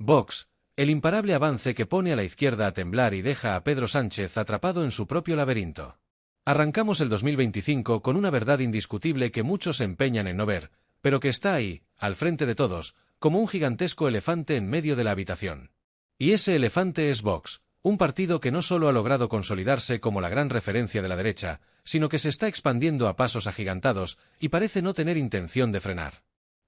Vox, el imparable avance que pone a la izquierda a temblar y deja a Pedro Sánchez atrapado en su propio laberinto. Arrancamos el 2025 con una verdad indiscutible que muchos se empeñan en no ver, pero que está ahí, al frente de todos, como un gigantesco elefante en medio de la habitación. Y ese elefante es Vox, un partido que no solo ha logrado consolidarse como la gran referencia de la derecha, sino que se está expandiendo a pasos agigantados y parece no tener intención de frenar.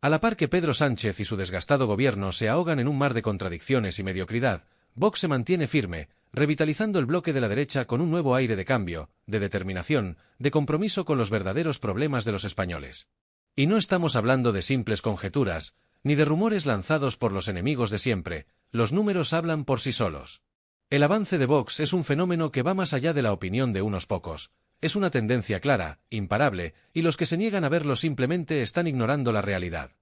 A la par que Pedro Sánchez y su desgastado gobierno se ahogan en un mar de contradicciones y mediocridad, Vox se mantiene firme, revitalizando el bloque de la derecha con un nuevo aire de cambio, de determinación, de compromiso con los verdaderos problemas de los españoles. Y no estamos hablando de simples conjeturas, ni de rumores lanzados por los enemigos de siempre, los números hablan por sí solos. El avance de Vox es un fenómeno que va más allá de la opinión de unos pocos. Es una tendencia clara, imparable, y los que se niegan a verlo simplemente están ignorando la realidad.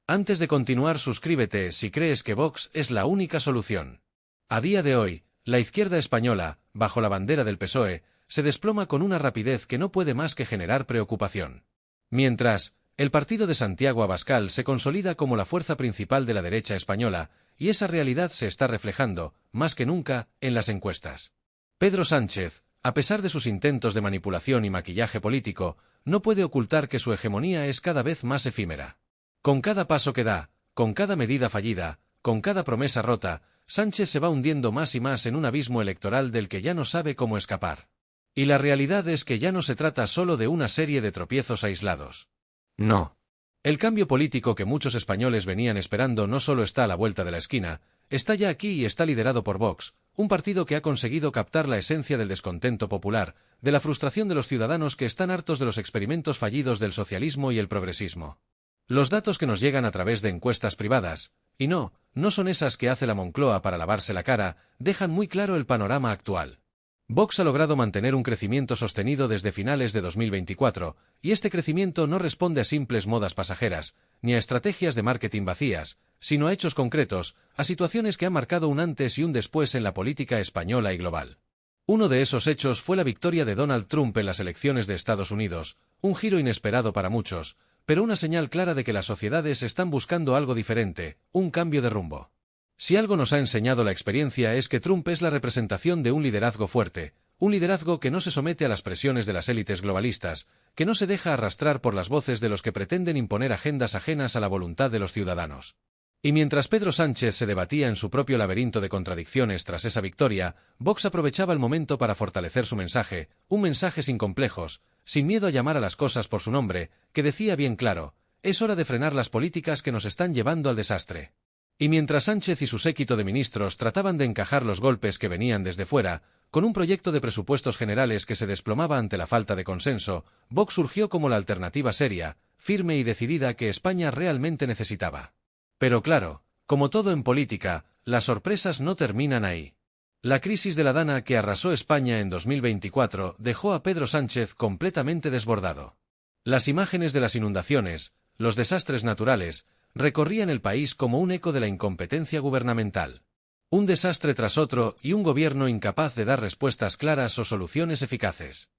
Antes de continuar, suscríbete si crees que Vox es la única solución. A día de hoy, la izquierda española, bajo la bandera del PSOE, se desploma con una rapidez que no puede más que generar preocupación. Mientras, el partido de Santiago Abascal se consolida como la fuerza principal de la derecha española, y esa realidad se está reflejando, más que nunca, en las encuestas. Pedro Sánchez, a pesar de sus intentos de manipulación y maquillaje político, no puede ocultar que su hegemonía es cada vez más efímera. Con cada paso que da, con cada medida fallida, con cada promesa rota, Sánchez se va hundiendo más y más en un abismo electoral del que ya no sabe cómo escapar. Y la realidad es que ya no se trata solo de una serie de tropiezos aislados. No. El cambio político que muchos españoles venían esperando no solo está a la vuelta de la esquina, está ya aquí y está liderado por Vox, un partido que ha conseguido captar la esencia del descontento popular, de la frustración de los ciudadanos que están hartos de los experimentos fallidos del socialismo y el progresismo. Los datos que nos llegan a través de encuestas privadas, y no son esas que hace la Moncloa para lavarse la cara, dejan muy claro el panorama actual. Vox ha logrado mantener un crecimiento sostenido desde finales de 2024, y este crecimiento no responde a simples modas pasajeras, ni a estrategias de marketing vacías, sino a hechos concretos, a situaciones que han marcado un antes y un después en la política española y global. Uno de esos hechos fue la victoria de Donald Trump en las elecciones de Estados Unidos, un giro inesperado para muchos, pero una señal clara de que las sociedades están buscando algo diferente, un cambio de rumbo. Si algo nos ha enseñado la experiencia es que Trump es la representación de un liderazgo fuerte, un liderazgo que no se somete a las presiones de las élites globalistas, que no se deja arrastrar por las voces de los que pretenden imponer agendas ajenas a la voluntad de los ciudadanos. Y mientras Pedro Sánchez se debatía en su propio laberinto de contradicciones tras esa victoria, Vox aprovechaba el momento para fortalecer su mensaje, un mensaje sin complejos, sin miedo a llamar a las cosas por su nombre, que decía bien claro: es hora de frenar las políticas que nos están llevando al desastre. Y mientras Sánchez y su séquito de ministros trataban de encajar los golpes que venían desde fuera, con un proyecto de presupuestos generales que se desplomaba ante la falta de consenso, Vox surgió como la alternativa seria, firme y decidida que España realmente necesitaba. Pero claro, como todo en política, las sorpresas no terminan ahí. La crisis de la Dana que arrasó España en 2024 dejó a Pedro Sánchez completamente desbordado. Las imágenes de las inundaciones, los desastres naturales, recorrían el país como un eco de la incompetencia gubernamental. Un desastre tras otro y un gobierno incapaz de dar respuestas claras o soluciones eficaces.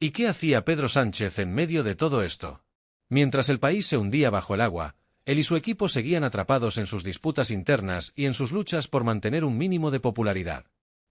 ¿Y qué hacía Pedro Sánchez en medio de todo esto? Mientras el país se hundía bajo el agua, él y su equipo seguían atrapados en sus disputas internas y en sus luchas por mantener un mínimo de popularidad.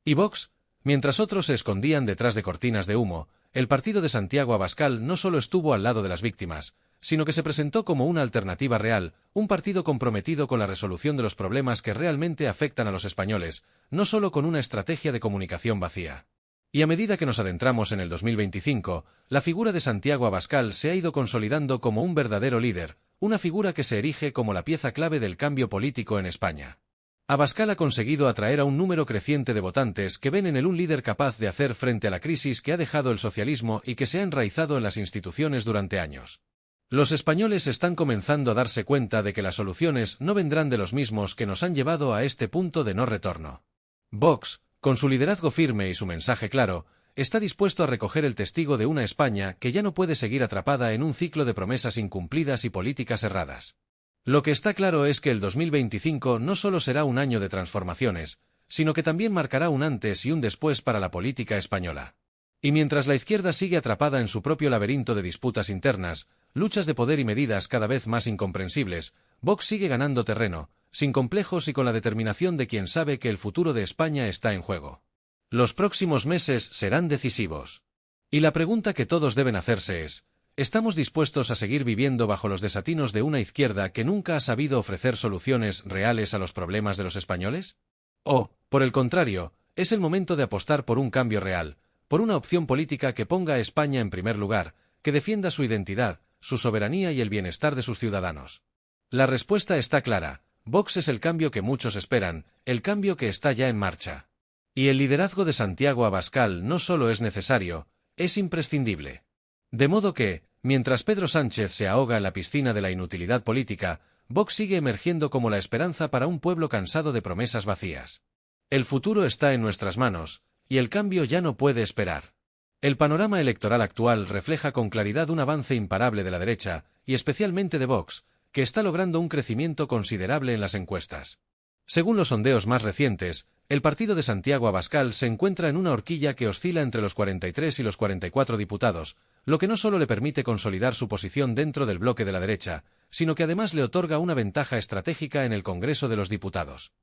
Y Vox, mientras otros se escondían detrás de cortinas de humo, el partido de Santiago Abascal no solo estuvo al lado de las víctimas, sino que se presentó como una alternativa real, un partido comprometido con la resolución de los problemas que realmente afectan a los españoles, no solo con una estrategia de comunicación vacía. Y a medida que nos adentramos en el 2025, la figura de Santiago Abascal se ha ido consolidando como un verdadero líder, una figura que se erige como la pieza clave del cambio político en España. Abascal ha conseguido atraer a un número creciente de votantes que ven en él un líder capaz de hacer frente a la crisis que ha dejado el socialismo y que se ha enraizado en las instituciones durante años. Los españoles están comenzando a darse cuenta de que las soluciones no vendrán de los mismos que nos han llevado a este punto de no retorno. Vox, con su liderazgo firme y su mensaje claro, está dispuesto a recoger el testigo de una España que ya no puede seguir atrapada en un ciclo de promesas incumplidas y políticas erradas. Lo que está claro es que el 2025 no solo será un año de transformaciones, sino que también marcará un antes y un después para la política española. Y mientras la izquierda sigue atrapada en su propio laberinto de disputas internas, luchas de poder y medidas cada vez más incomprensibles, Vox sigue ganando terreno, sin complejos y con la determinación de quien sabe que el futuro de España está en juego. Los próximos meses serán decisivos. Y la pregunta que todos deben hacerse es: ¿estamos dispuestos a seguir viviendo bajo los desatinos de una izquierda que nunca ha sabido ofrecer soluciones reales a los problemas de los españoles? ¿O, por el contrario, es el momento de apostar por un cambio real, por una opción política que ponga a España en primer lugar, que defienda su identidad, su soberanía y el bienestar de sus ciudadanos? La respuesta está clara: Vox es el cambio que muchos esperan, el cambio que está ya en marcha. Y el liderazgo de Santiago Abascal no solo es necesario, es imprescindible. De modo que, mientras Pedro Sánchez se ahoga en la piscina de la inutilidad política, Vox sigue emergiendo como la esperanza para un pueblo cansado de promesas vacías. El futuro está en nuestras manos, y el cambio ya no puede esperar. El panorama electoral actual refleja con claridad un avance imparable de la derecha, y especialmente de Vox, que está logrando un crecimiento considerable en las encuestas. Según los sondeos más recientes, el partido de Santiago Abascal se encuentra en una horquilla que oscila entre los 43 y los 44 diputados, lo que no solo le permite consolidar su posición dentro del bloque de la derecha, sino que además le otorga una ventaja estratégica en el Congreso de los Diputados.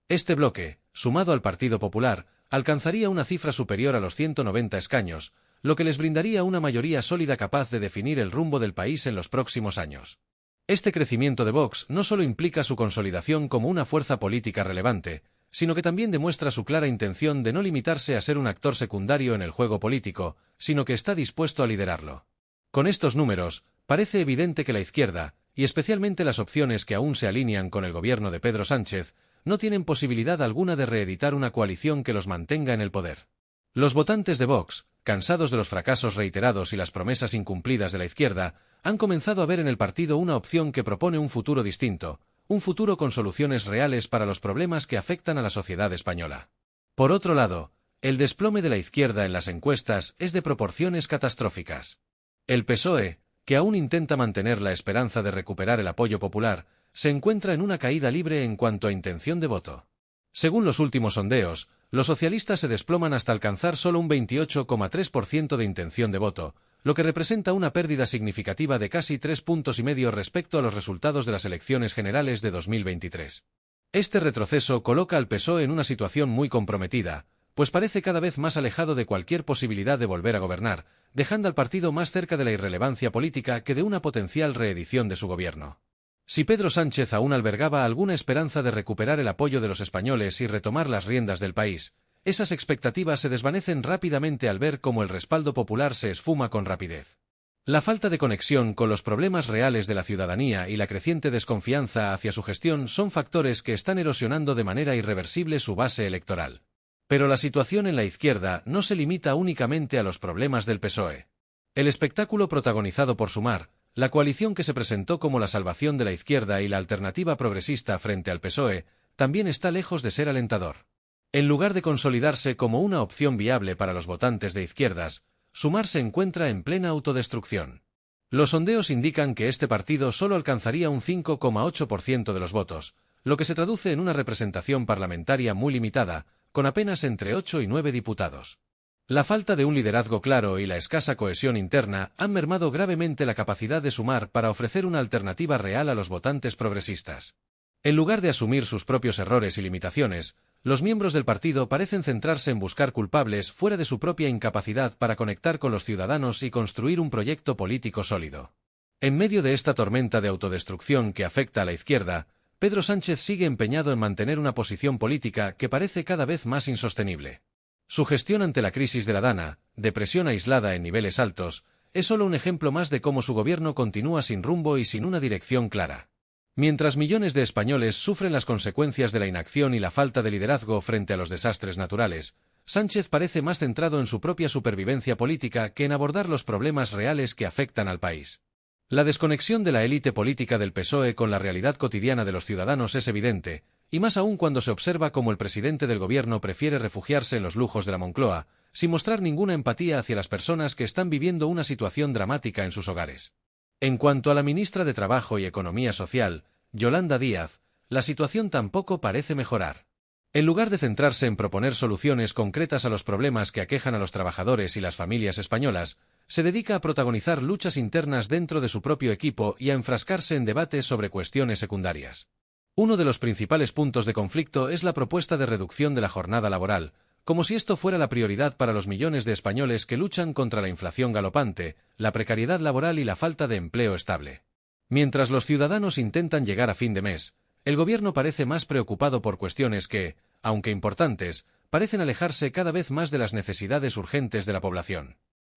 Este bloque, sumado al Partido Popular, alcanzaría una cifra superior a los 190 escaños, lo que les brindaría una mayoría sólida capaz de definir el rumbo del país en los próximos años. Este crecimiento de Vox no solo implica su consolidación como una fuerza política relevante, sino que también demuestra su clara intención de no limitarse a ser un actor secundario en el juego político, sino que está dispuesto a liderarlo. Con estos números, parece evidente que la izquierda, y especialmente las opciones que aún se alinean con el gobierno de Pedro Sánchez, no tienen posibilidad alguna de reeditar una coalición que los mantenga en el poder. Los votantes de Vox, cansados de los fracasos reiterados y las promesas incumplidas de la izquierda, han comenzado a ver en el partido una opción que propone un futuro distinto, un futuro con soluciones reales para los problemas que afectan a la sociedad española. Por otro lado, el desplome de la izquierda en las encuestas es de proporciones catastróficas. El PSOE, que aún intenta mantener la esperanza de recuperar el apoyo popular, se encuentra en una caída libre en cuanto a intención de voto. Según los últimos sondeos, los socialistas se desploman hasta alcanzar solo un 28,3% de intención de voto, lo que representa una pérdida significativa de casi 3,5 puntos respecto a los resultados de las elecciones generales de 2023. Este retroceso coloca al PSOE en una situación muy comprometida, pues parece cada vez más alejado de cualquier posibilidad de volver a gobernar, dejando al partido más cerca de la irrelevancia política que de una potencial reedición de su gobierno. Si Pedro Sánchez aún albergaba alguna esperanza de recuperar el apoyo de los españoles y retomar las riendas del país, esas expectativas se desvanecen rápidamente al ver cómo el respaldo popular se esfuma con rapidez. La falta de conexión con los problemas reales de la ciudadanía y la creciente desconfianza hacia su gestión son factores que están erosionando de manera irreversible su base electoral. Pero la situación en la izquierda no se limita únicamente a los problemas del PSOE. El espectáculo protagonizado por Sumar, la coalición que se presentó como la salvación de la izquierda y la alternativa progresista frente al PSOE, también está lejos de ser alentador. En lugar de consolidarse como una opción viable para los votantes de izquierdas, Sumar se encuentra en plena autodestrucción. Los sondeos indican que este partido solo alcanzaría un 5,8% de los votos, lo que se traduce en una representación parlamentaria muy limitada, con apenas entre 8 y 9 diputados. La falta de un liderazgo claro y la escasa cohesión interna han mermado gravemente la capacidad de Sumar para ofrecer una alternativa real a los votantes progresistas. En lugar de asumir sus propios errores y limitaciones, los miembros del partido parecen centrarse en buscar culpables fuera de su propia incapacidad para conectar con los ciudadanos y construir un proyecto político sólido. En medio de esta tormenta de autodestrucción que afecta a la izquierda, Pedro Sánchez sigue empeñado en mantener una posición política que parece cada vez más insostenible. Su gestión ante la crisis de la Dana, depresión aislada en niveles altos, es solo un ejemplo más de cómo su gobierno continúa sin rumbo y sin una dirección clara. Mientras millones de españoles sufren las consecuencias de la inacción y la falta de liderazgo frente a los desastres naturales, Sánchez parece más centrado en su propia supervivencia política que en abordar los problemas reales que afectan al país. La desconexión de la élite política del PSOE con la realidad cotidiana de los ciudadanos es evidente, y más aún cuando se observa cómo el presidente del gobierno prefiere refugiarse en los lujos de la Moncloa, sin mostrar ninguna empatía hacia las personas que están viviendo una situación dramática en sus hogares. En cuanto a la ministra de Trabajo y Economía Social, Yolanda Díaz, la situación tampoco parece mejorar. En lugar de centrarse en proponer soluciones concretas a los problemas que aquejan a los trabajadores y las familias españolas, se dedica a protagonizar luchas internas dentro de su propio equipo y a enfrascarse en debates sobre cuestiones secundarias. Uno de los principales puntos de conflicto es la propuesta de reducción de la jornada laboral, como si esto fuera la prioridad para los millones de españoles que luchan contra la inflación galopante, la precariedad laboral y la falta de empleo estable. Mientras los ciudadanos intentan llegar a fin de mes, el gobierno parece más preocupado por cuestiones que, aunque importantes, parecen alejarse cada vez más de las necesidades urgentes de la población.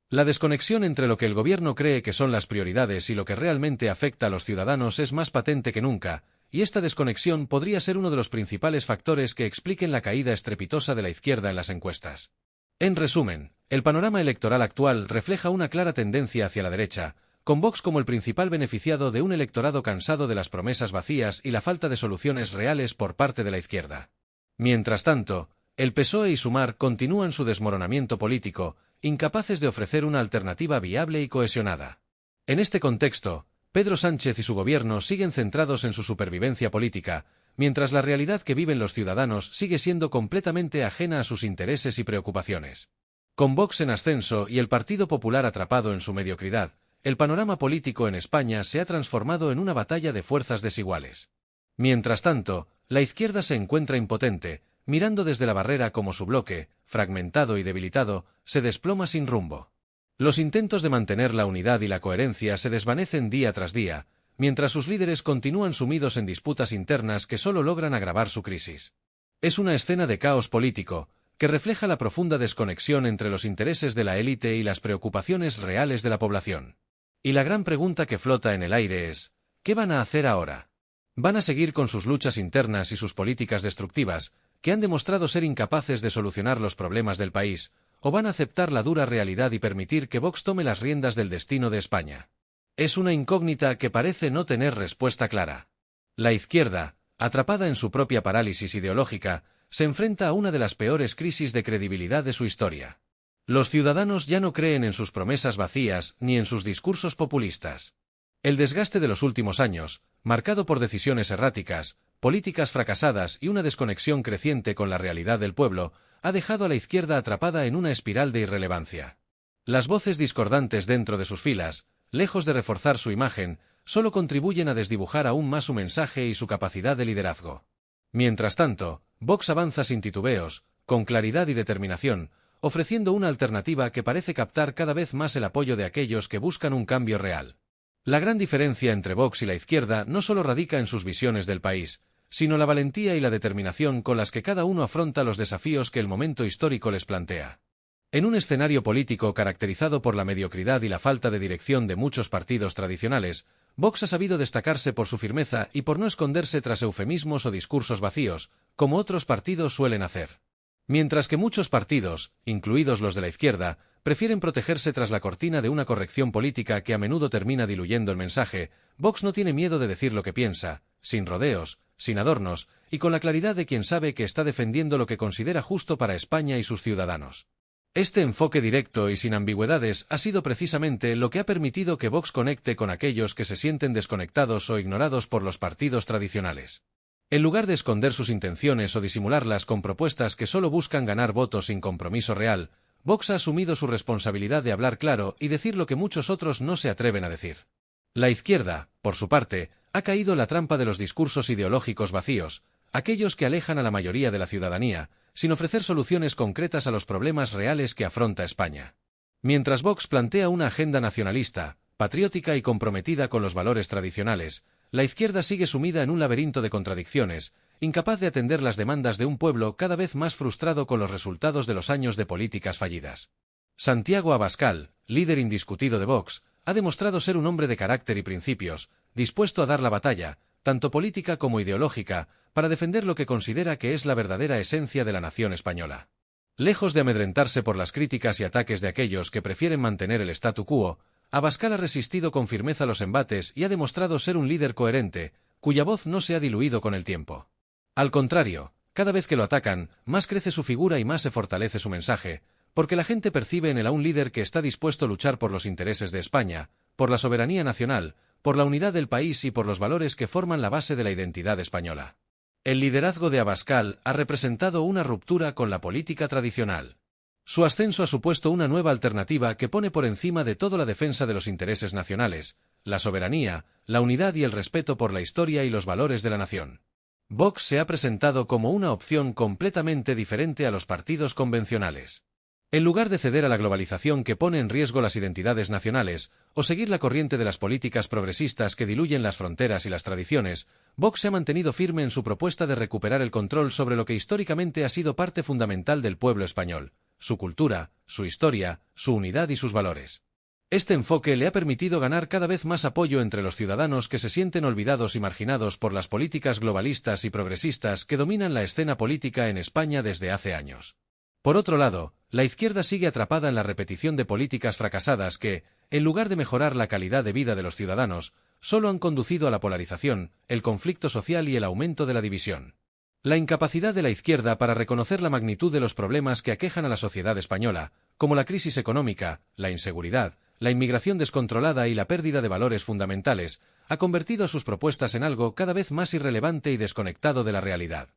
La desconexión entre lo que el gobierno cree que son las prioridades y lo que realmente afecta a los ciudadanos es más patente que nunca, y esta desconexión podría ser uno de los principales factores que expliquen la caída estrepitosa de la izquierda en las encuestas. En resumen, el panorama electoral actual refleja una clara tendencia hacia la derecha, con Vox como el principal beneficiado de un electorado cansado de las promesas vacías y la falta de soluciones reales por parte de la izquierda. Mientras tanto, el PSOE y Sumar continúan su desmoronamiento político, incapaces de ofrecer una alternativa viable y cohesionada. En este contexto, Pedro Sánchez y su gobierno siguen centrados en su supervivencia política, mientras la realidad que viven los ciudadanos sigue siendo completamente ajena a sus intereses y preocupaciones. Con Vox en ascenso y el Partido Popular atrapado en su mediocridad, el panorama político en España se ha transformado en una batalla de fuerzas desiguales. Mientras tanto, la izquierda se encuentra impotente, mirando desde la barrera como su bloque, fragmentado y debilitado, se desploma sin rumbo. Los intentos de mantener la unidad y la coherencia se desvanecen día tras día, mientras sus líderes continúan sumidos en disputas internas que solo logran agravar su crisis. Es una escena de caos político, que refleja la profunda desconexión entre los intereses de la élite y las preocupaciones reales de la población. Y la gran pregunta que flota en el aire es, ¿qué van a hacer ahora? ¿Van a seguir con sus luchas internas y sus políticas destructivas, que han demostrado ser incapaces de solucionar los problemas del país, o van a aceptar la dura realidad y permitir que Vox tome las riendas del destino de España? Es una incógnita que parece no tener respuesta clara. La izquierda, atrapada en su propia parálisis ideológica, se enfrenta a una de las peores crisis de credibilidad de su historia. Los ciudadanos ya no creen en sus promesas vacías ni en sus discursos populistas. El desgaste de los últimos años, marcado por decisiones erráticas, políticas fracasadas y una desconexión creciente con la realidad del pueblo, ha dejado a la izquierda atrapada en una espiral de irrelevancia. Las voces discordantes dentro de sus filas, lejos de reforzar su imagen, solo contribuyen a desdibujar aún más su mensaje y su capacidad de liderazgo. Mientras tanto, Vox avanza sin titubeos, con claridad y determinación, ofreciendo una alternativa que parece captar cada vez más el apoyo de aquellos que buscan un cambio real. La gran diferencia entre Vox y la izquierda no solo radica en sus visiones del país, sino la valentía y la determinación con las que cada uno afronta los desafíos que el momento histórico les plantea. En un escenario político caracterizado por la mediocridad y la falta de dirección de muchos partidos tradicionales, Vox ha sabido destacarse por su firmeza y por no esconderse tras eufemismos o discursos vacíos, como otros partidos suelen hacer. Mientras que muchos partidos, incluidos los de la izquierda, prefieren protegerse tras la cortina de una corrección política que a menudo termina diluyendo el mensaje, Vox no tiene miedo de decir lo que piensa, sin rodeos, sin adornos, y con la claridad de quien sabe que está defendiendo lo que considera justo para España y sus ciudadanos. Este enfoque directo y sin ambigüedades ha sido precisamente lo que ha permitido que Vox conecte con aquellos que se sienten desconectados o ignorados por los partidos tradicionales. En lugar de esconder sus intenciones o disimularlas con propuestas que solo buscan ganar votos sin compromiso real, Vox ha asumido su responsabilidad de hablar claro y decir lo que muchos otros no se atreven a decir. La izquierda, por su parte, ha caído en la trampa de los discursos ideológicos vacíos, aquellos que alejan a la mayoría de la ciudadanía, sin ofrecer soluciones concretas a los problemas reales que afronta España. Mientras Vox plantea una agenda nacionalista, patriótica y comprometida con los valores tradicionales, la izquierda sigue sumida en un laberinto de contradicciones, incapaz de atender las demandas de un pueblo cada vez más frustrado con los resultados de los años de políticas fallidas. Santiago Abascal, líder indiscutido de Vox, ha demostrado ser un hombre de carácter y principios, dispuesto a dar la batalla, tanto política como ideológica, para defender lo que considera que es la verdadera esencia de la nación española. Lejos de amedrentarse por las críticas y ataques de aquellos que prefieren mantener el statu quo, Abascal ha resistido con firmeza los embates y ha demostrado ser un líder coherente, cuya voz no se ha diluido con el tiempo. Al contrario, cada vez que lo atacan, más crece su figura y más se fortalece su mensaje, porque la gente percibe en él a un líder que está dispuesto a luchar por los intereses de España, por la soberanía nacional, por la unidad del país y por los valores que forman la base de la identidad española. El liderazgo de Abascal ha representado una ruptura con la política tradicional. Su ascenso ha supuesto una nueva alternativa que pone por encima de todo la defensa de los intereses nacionales, la soberanía, la unidad y el respeto por la historia y los valores de la nación. Vox se ha presentado como una opción completamente diferente a los partidos convencionales. En lugar de ceder a la globalización que pone en riesgo las identidades nacionales, o seguir la corriente de las políticas progresistas que diluyen las fronteras y las tradiciones, Vox se ha mantenido firme en su propuesta de recuperar el control sobre lo que históricamente ha sido parte fundamental del pueblo español: su cultura, su historia, su unidad y sus valores. Este enfoque le ha permitido ganar cada vez más apoyo entre los ciudadanos que se sienten olvidados y marginados por las políticas globalistas y progresistas que dominan la escena política en España desde hace años. Por otro lado, la izquierda sigue atrapada en la repetición de políticas fracasadas que, en lugar de mejorar la calidad de vida de los ciudadanos, solo han conducido a la polarización, el conflicto social y el aumento de la división. La incapacidad de la izquierda para reconocer la magnitud de los problemas que aquejan a la sociedad española, como la crisis económica, la inseguridad, la inmigración descontrolada y la pérdida de valores fundamentales, ha convertido a sus propuestas en algo cada vez más irrelevante y desconectado de la realidad.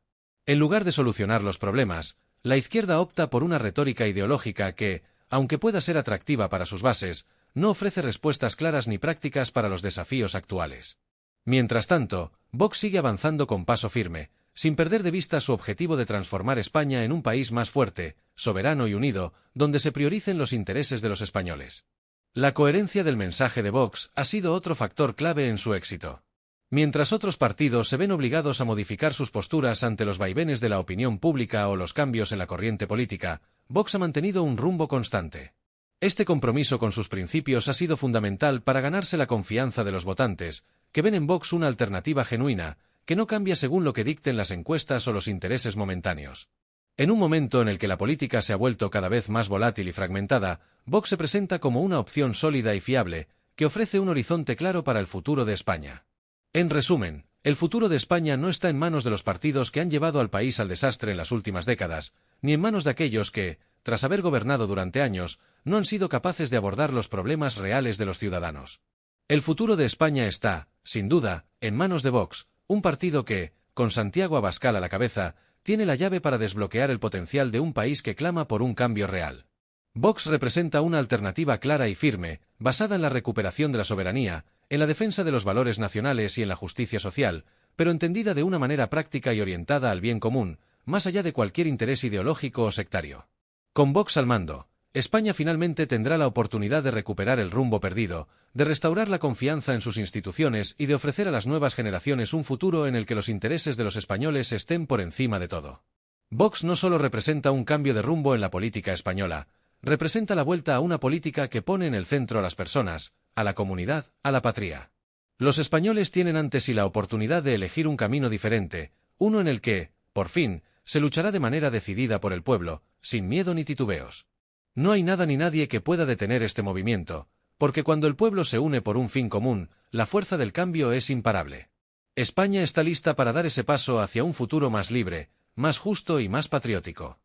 En lugar de solucionar los problemas, la izquierda opta por una retórica ideológica que, aunque pueda ser atractiva para sus bases, no ofrece respuestas claras ni prácticas para los desafíos actuales. Mientras tanto, Vox sigue avanzando con paso firme, sin perder de vista su objetivo de transformar España en un país más fuerte, soberano y unido, donde se prioricen los intereses de los españoles. La coherencia del mensaje de Vox ha sido otro factor clave en su éxito. Mientras otros partidos se ven obligados a modificar sus posturas ante los vaivenes de la opinión pública o los cambios en la corriente política, Vox ha mantenido un rumbo constante. Este compromiso con sus principios ha sido fundamental para ganarse la confianza de los votantes, que ven en Vox una alternativa genuina, que no cambia según lo que dicten las encuestas o los intereses momentáneos. En un momento en el que la política se ha vuelto cada vez más volátil y fragmentada, Vox se presenta como una opción sólida y fiable, que ofrece un horizonte claro para el futuro de España. En resumen, el futuro de España no está en manos de los partidos que han llevado al país al desastre en las últimas décadas, ni en manos de aquellos que, tras haber gobernado durante años, no han sido capaces de abordar los problemas reales de los ciudadanos. El futuro de España está, sin duda, en manos de Vox, un partido que, con Santiago Abascal a la cabeza, tiene la llave para desbloquear el potencial de un país que clama por un cambio real. Vox representa una alternativa clara y firme, basada en la recuperación de la soberanía, en la defensa de los valores nacionales y en la justicia social, pero entendida de una manera práctica y orientada al bien común, más allá de cualquier interés ideológico o sectario. Con Vox al mando, España finalmente tendrá la oportunidad de recuperar el rumbo perdido, de restaurar la confianza en sus instituciones y de ofrecer a las nuevas generaciones un futuro en el que los intereses de los españoles estén por encima de todo. Vox no solo representa un cambio de rumbo en la política española, representa la vuelta a una política que pone en el centro a las personas, a la comunidad, a la patria. Los españoles tienen ante sí la oportunidad de elegir un camino diferente, uno en el que, por fin, se luchará de manera decidida por el pueblo, sin miedo ni titubeos. No hay nada ni nadie que pueda detener este movimiento, porque cuando el pueblo se une por un fin común, la fuerza del cambio es imparable. España está lista para dar ese paso hacia un futuro más libre, más justo y más patriótico.